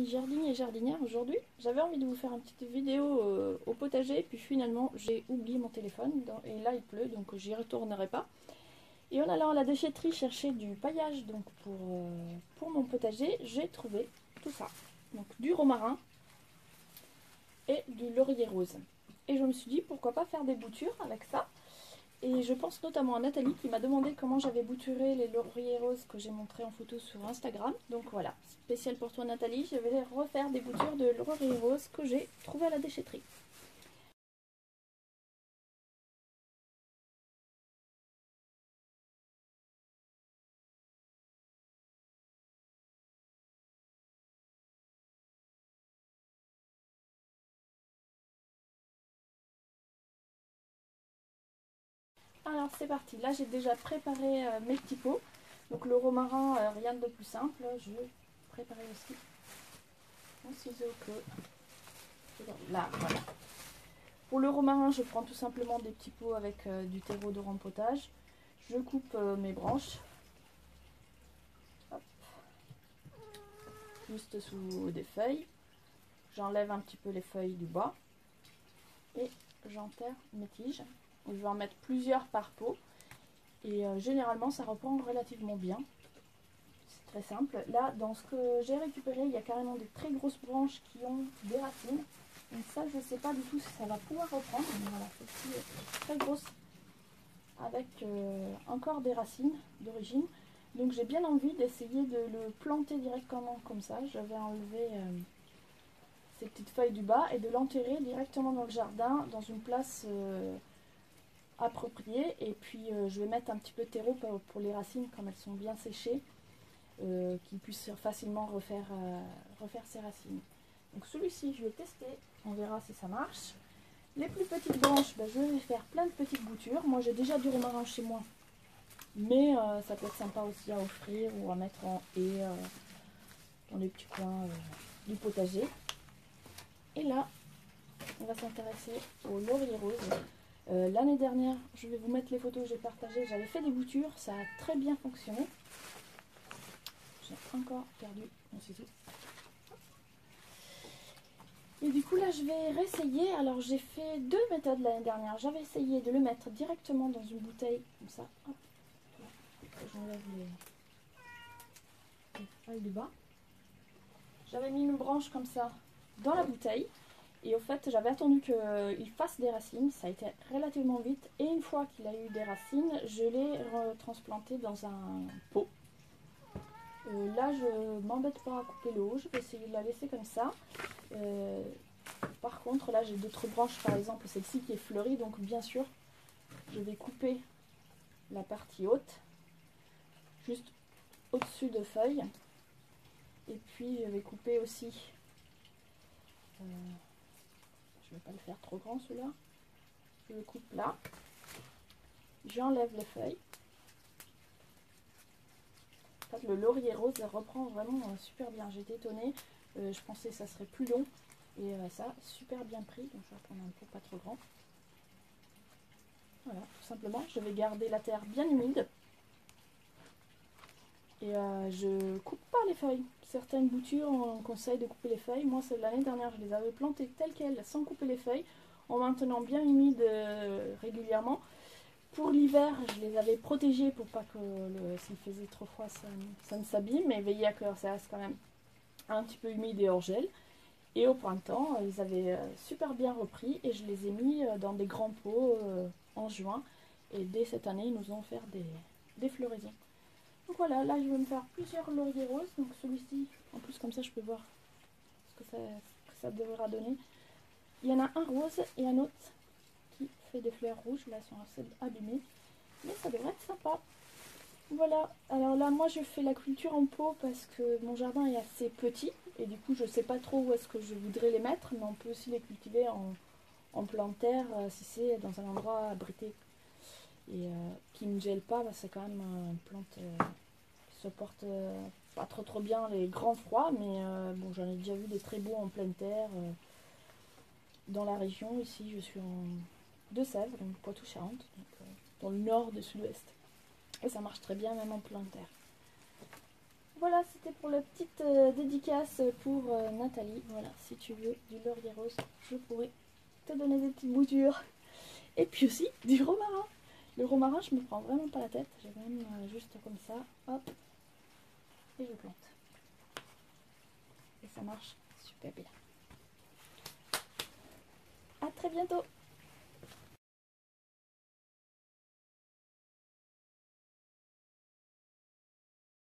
amis jardiniers et jardinières, aujourd'hui j'avais envie de vous faire une petite vidéo au potager, puis finalement j'ai oublié mon téléphone et là il pleut donc j'y retournerai pas. Et en allant à la déchetterie chercher du paillage donc pour mon potager, j'ai trouvé tout ça. Donc du romarin et du laurier rose. Et je me suis dit pourquoi pas faire des boutures avec ça. Et je pense notamment à Nathalie qui m'a demandé comment j'avais bouturé les lauriers roses que j'ai montré en photo sur Instagram. Donc voilà, spécial pour toi Nathalie, je vais refaire des boutures de lauriers roses que j'ai trouvées à la déchetterie. Alors c'est parti, là j'ai déjà préparé mes petits pots. Donc le romarin, rien de plus simple, je vais préparer aussi mon ciseau que là, voilà. Pour le romarin, je prends tout simplement des petits pots avec du terreau de rempotage. Je coupe mes branches, hop, juste sous des feuilles. J'enlève un petit peu les feuilles du bas et j'enterre mes tiges. Je vais en mettre plusieurs par pot et généralement ça reprend relativement bien. C'est très simple. Là, dans ce que j'ai récupéré, il y a carrément des très grosses branches qui ont des racines. Donc ça, je ne sais pas du tout si ça va pouvoir reprendre. Mais voilà, celle-ci est très grosse avec encore des racines d'origine. Donc j'ai bien envie d'essayer de le planter directement comme ça. Je vais enlever ces petites feuilles du bas et de l'enterrer directement dans le jardin, dans une place appropriée. Et puis je vais mettre un petit peu de terreau pour les racines, comme elles sont bien séchées, qu'il puisse facilement refaire ses racines. Donc celui-ci, je vais tester, on verra si ça marche. Les plus petites branches, je vais faire plein de petites boutures. Moi j'ai déjà du romarin chez moi, mais ça peut être sympa aussi à offrir ou à mettre en haie dans les petits coins du potager. Et là, on va s'intéresser au laurier rose. L'année dernière, je vais vous mettre les photos que j'ai partagées, j'avais fait des boutures, ça a très bien fonctionné. J'ai encore perdu mon ciseau. Et du coup là je vais réessayer. Alors j'ai fait deux méthodes l'année dernière. J'avais essayé de le mettre directement dans une bouteille comme ça. Hop. J'enlève les feuilles du bas. J'avais mis une branche comme ça dans la bouteille. Et au fait j'avais attendu qu'il fasse des racines. Ça a été relativement vite. Et une fois qu'il a eu des racines, je l'ai retransplanté dans un pot. Là je m'embête pas à couper le haut. Je vais essayer de la laisser comme ça. Par contre là j'ai d'autres branches, par exemple celle-ci qui est fleurie, donc bien sûr je vais couper la partie haute juste au-dessus de feuilles, et puis je vais couper aussi je vais pas le faire trop grand celui-là, je le coupe là, j'enlève les feuilles. En fait, le laurier rose reprend vraiment super bien, j'ai été étonnée, je pensais que ça serait plus long et ça a super bien pris, donc je vais prendre un pot pas trop grand. Voilà, tout simplement, je vais garder la terre bien humide. Et je coupe pas les feuilles. Certaines boutures, on conseille de couper les feuilles. Moi, c'est l'année dernière, je les avais plantées telles quelles, sans couper les feuilles, en maintenant bien humides régulièrement. Pour l'hiver, je les avais protégées pour pas que s'il faisait trop froid, ça ne s'abîme, mais veillez à que ça reste quand même un petit peu humide et hors gel. Et au printemps, ils avaient super bien repris et je les ai mis dans des grands pots en juin. Et dès cette année, ils nous ont offert des floraisons. Donc voilà, là je vais me faire plusieurs lauriers roses. Donc celui-ci, en plus comme ça je peux voir ce que ça devra donner. Il y en a un rose et un autre qui fait des fleurs rouges. Là elles sont assez abîmées, mais ça devrait être sympa. Voilà, alors là moi je fais la culture en pot parce que mon jardin est assez petit. Et du coup je sais pas trop où est-ce que je voudrais les mettre. Mais on peut aussi les cultiver en plein terre si c'est dans un endroit abrité. Et qui ne gèle pas, c'est quand même une plante qui supporte pas trop bien les grands froids, mais bon, j'en ai déjà vu des très beaux en pleine terre dans la région. Ici je suis en Deux-Sèvres, donc Poitou-Charentes, dans le nord du sud-ouest, et ça marche très bien même en pleine terre. Voilà, c'était pour la petite dédicace pour Nathalie. Voilà, si tu veux du laurier rose, je pourrais te donner des petites boutures. Et puis aussi du romarin. Le romarin, je me prends vraiment pas la tête. J'ai même juste comme ça, hop, et je plante. Et ça marche super bien. À très bientôt.